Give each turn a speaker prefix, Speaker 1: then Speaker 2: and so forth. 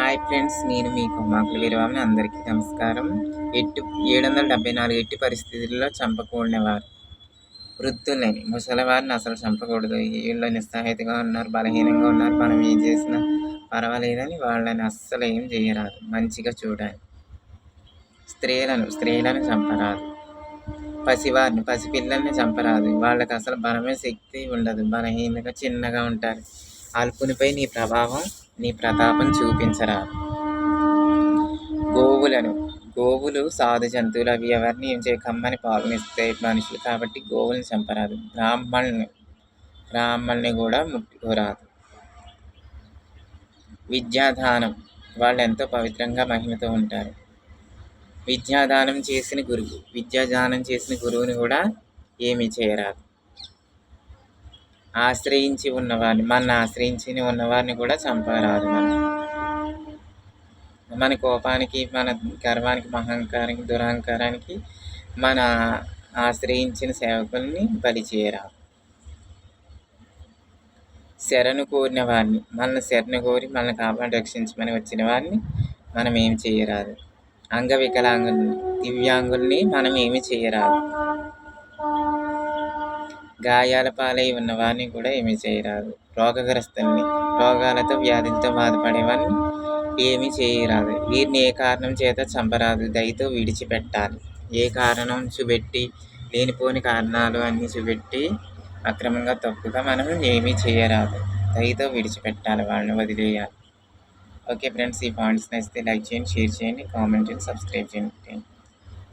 Speaker 1: Hi friends, నేను మీ కొమ్మాకుల వీరవామిని. అందరికీ నమస్కారం. 774 ఎట్టి పరిస్థితుల్లో చంపకూడనివారు వృద్ధులని, ముసలివారిని అసలు చంపకూడదు. వీళ్ళు నిస్సహాయతగా ఉన్నారు, బలహీనంగా ఉన్నారు, మనం ఏం చేసినా పర్వాలేదని వాళ్ళని అస్సలు ఏం చేయరాదు. మంచిగా చూడాలి. స్త్రీలను చంపరాదు. పసిపిల్లల్ని చంపరాదు. వాళ్ళకి అసలు బలమే శక్తి ఉండదు, బలహీనంగా చిన్నగా ఉంటారు. అల్పునిపై నీ ప్రతాపం చూపించరాదు. గోవులు సాధు జంతువులు. అవి ఎవరిని ఏం కమ్మని పాలనిస్తాయి మనుషులు కాబట్టి గోవుల్ని చంపరాదు. బ్రాహ్మణ్ణి కూడా ముట్టుకోరాదు. విద్యాదానం, వాళ్ళు ఎంతో పవిత్రంగా మహిమతో ఉంటారు. విద్యాదానం చేసిన గురువుని కూడా ఏమీ చేయరాదు. మనల్ని ఆశ్రయించి ఉన్నవారిని కూడా చంపరాదు. మన కోపానికి, మన గర్వానికి, మహంకారానికి, దురహంకారానికి మన ఆశ్రయించిన సేవకుల్ని బలి చేయరాదు. శరణు కోరిన వారిని, శరణు కోరి మనల్ని కాపాడి రక్షించమని వచ్చిన వారిని మనం ఏమి చేయరాదు. అంగవికలాంగుల్ని, దివ్యాంగుల్ని మనం ఏమి చేయరాదు. గాయాల పాలై ఉన్న వారిని కూడా ఏమీ చేయరాదు. రోగగ్రస్తుల్ని, రోగాలతో వ్యాధులతో బాధపడేవారిని ఏమీ చేయరాదు. వీరిని ఏ కారణం చేత చంపరాదు, దయతో విడిచిపెట్టాలి. ఏ కారణం చూపెట్టి, లేనిపోని కారణాలు అన్నీ చూపెట్టి అక్రమంగా తప్పుగా మనం ఏమీ చేయరాదు. దయతో విడిచిపెట్టాలి, వాళ్ళని వదిలేయాలి. ఓకే ఫ్రెండ్స్, ఈ పాయింట్స్ నచ్చితే లైక్ చేయండి, షేర్ చేయండి, కామెంట్ చేయండి, సబ్స్క్రైబ్ చేయండి.